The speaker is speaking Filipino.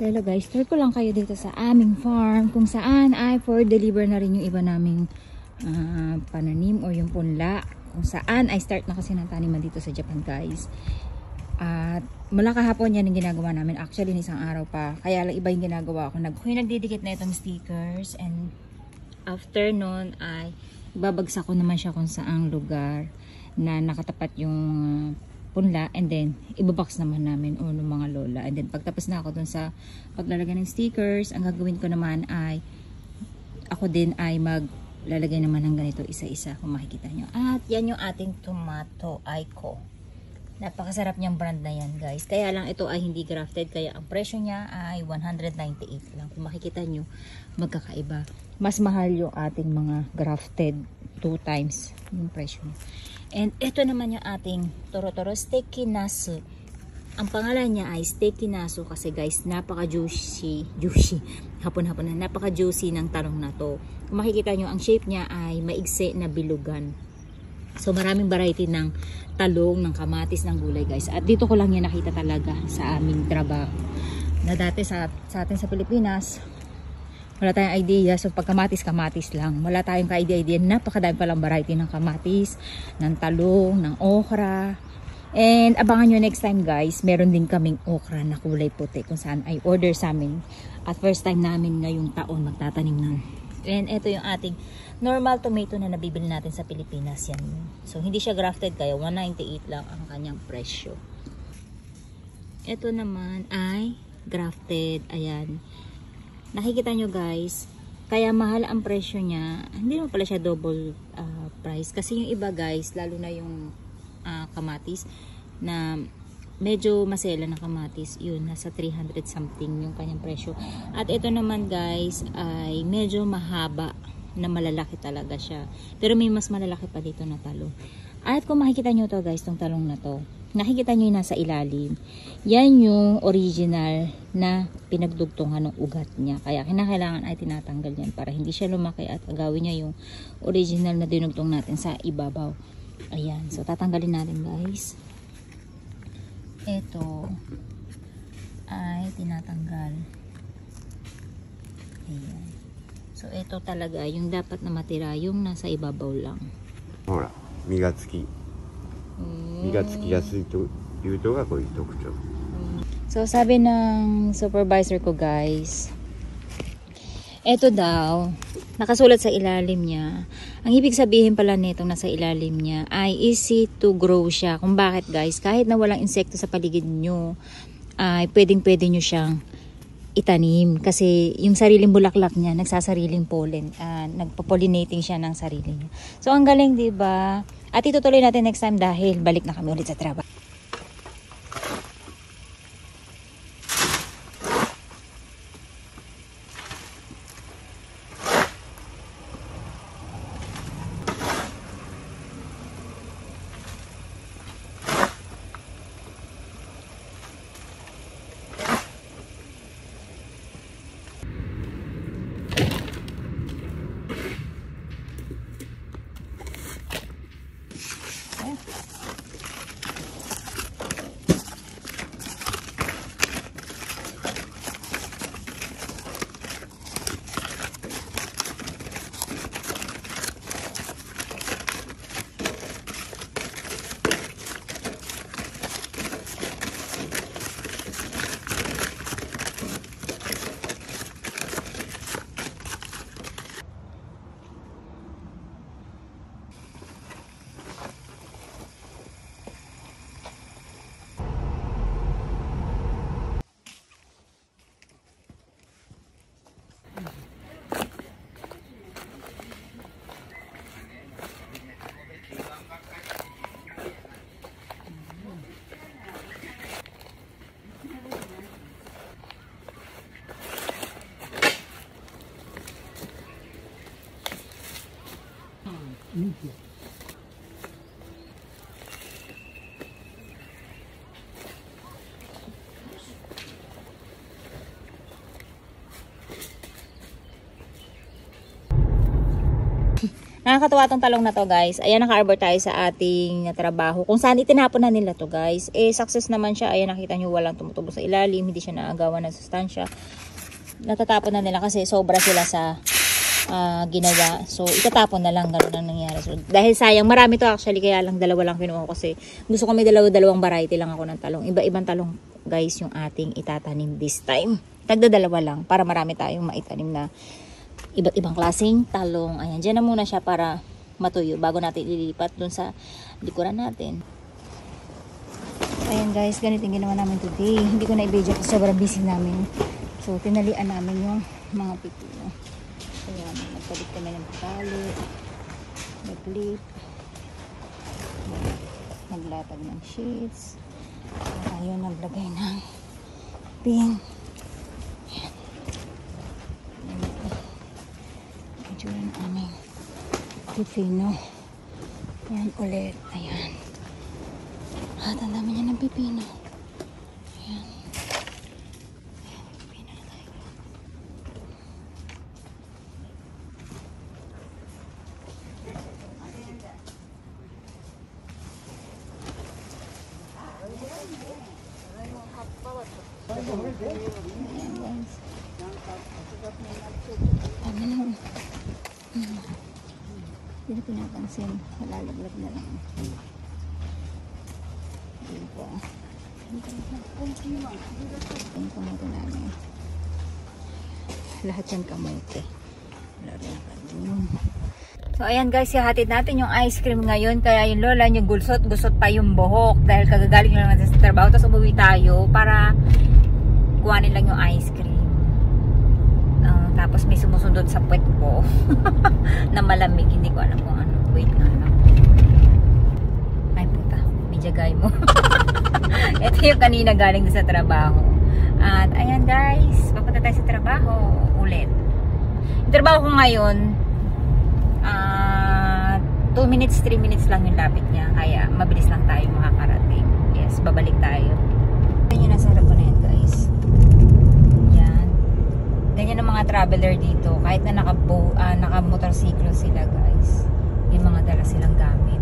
So hello guys, tour ko lang kayo dito sa aming farm kung saan ay for deliver na rin yung iba naming pananim o yung punla. Kung saan ay start na kasi ng taniman dito sa Japan guys. At mula kahapon yan yung ginagawa namin. Actually isang araw pa. Kaya lang iba yung ginagawa ko. Nagdidikit na itong stickers and after nun ay babagsak ko naman siya kung saang lugar na nakatapat yung punla, and then ibabox naman namin o ng mga lola, and then pagtapos na ako dun sa paglalagay ng stickers, ang gagawin ko naman ay ako din ay maglalagay naman ng ganito isa-isa kung makikita nyo. At yan yung ating tomato Aiko. Napakasarap niyang brand na yan guys, kaya lang ito ay hindi grafted, kaya ang presyo niya ay 198 lang. Kung makikita nyo, magkakaiba. Mas mahal yung ating mga grafted 2 times yung presyo niya. And ito naman yung ating toro-toro sticky nasu. Ang pangalan niya ay sticky nasu kasi guys, napaka-juicy. Hapon-hapon na, napaka-juicy ng talong na to. Kung makikita nyo, ang shape niya ay maigsi na bilugan. So maraming variety ng talong, ng kamatis, ng gulay guys. At dito ko lang yan nakita talaga sa aming trabaho. Na dati sa atin sa Pilipinas, wala tayong idea. So pag kamatis lang. Wala tayong ka-idea. Napakadami palang variety ng kamatis, ng talong, ng okra. And abangan nyo next time guys, meron din kaming okra na kulay puti kung saan ay order sa amin. At first time namin ngayong taon magtatanim na. And ito yung ating normal tomato na nabibili natin sa Pilipinas. Yan. So hindi siya grafted kaya 198 lang ang kanyang presyo. Ito naman ay grafted. Ayan. Nakikita nyo guys, kaya mahal ang presyo niya. Hindi naman pala siya double price. Kasi yung iba guys, lalo na yung kamatis, na medyo masela na kamatis, yun, nasa 300 something yung kanyang presyo. At ito naman guys, ay medyo mahaba na malalaki talaga siya. Pero may mas malalaki pa dito na talong. At kung makikita nyo to guys, tong talong na to, nakikita nyo yung nasa ilalim. Yan yung original na pinagdugtungan ng ugat niya. Kaya kinakailangan ay tinatanggal yan para hindi siya lumaki at agawin niya yung original na dinugtong natin sa ibabaw. Ayan. So tatanggalin natin guys. Ito ay tinatanggal. Ayan. So ito talaga yung dapat na matira, yung nasa ibabaw lang. Hora, 実がつきやすいというのがこういう特徴。 So sabi ng supervisor ko guys, eto daw, nakasulat sa ilalim niya. Ang ibig sabihin pala nitong nasa ilalim niya ay easy to grow siya. Kung bakit guys, kahit na walang insekto sa paligid nyo, ay pwedeng nyo siyang itanim. Kasi yung sariling bulaklak niya, nagsasariling pollen. Nagpo-pollinating siya ng sarili niya. So ang galing diba? At itutuloy natin next time dahil balik na kami ulit sa trabaho. Nakakatuwa tong talong na to guys. Ayan, naka-arbor tayo sa ating trabaho. Kung saan itinapon na nila to guys. Success naman siya. Ayan, nakita nyo walang tumutubo sa ilalim. Hindi siya naagawan ng sustansya. Natatapon na nila kasi sobra sila sa ginawa. So, itatapon na lang. Ganun ang nangyari. So, dahil sayang, marami to actually. Kaya lang dalawa lang kinuha ko kasi gusto ko may dalawang variety lang ako ng talong. Iba-ibang talong guys yung ating itatanim this time. Tagda-dalawa lang para marami tayong maitanim na iba't ibang klaseng talong. Ayan, dyan na muna siya para matuyo bago natin ililipat dun sa likuran natin. Ayan guys, ganito yung ginawa namin today. Hindi ko na i-video kasi sobrang busy namin. So, tinalian namin yung mga pipino. Ayan, nagpalit kami ng tali, nag-clip, naglatag ng sheets. Ayun, naglagay ng pin. Ayan ang aming pipino. Ayan ulit. Ayan. At ang dami niya ng pipino. Ayan. Ayan, pipino na tayo. Ayan guys. Tama na. Hindi na pinapansin. Nalalaglag na lang. Ayan po. Ayan kamote namin. Lahat yan kamote. Wala rin ka dun. So ayan guys, ihatid natin yung ice cream ngayon. Kaya yung lola niya gusot pa yung buhok. Dahil kagagaling lang natin sa trabaho. Tapos umuwi tayo para kuhanin lang yung ice cream. Tapos may sumusundot sa puwet ko na malamig. Hindi ko alam kung ano. Wait nga lang. Ay puta, may jagay mo. Ito yung kanina galing sa trabaho. At ayan guys, papunta tayo sa trabaho ulit. Yung trabaho ko ngayon 2 minutes, 3 minutes lang yung lapit niya. Kaya mabilis lang tayo makakarating. Yes, babalik tayo. Ayan yung nasa harap ko na yan guys. Ganyan ang mga traveler dito. Kahit na naka-motorsiklo sila guys. May mga dala silang gamit.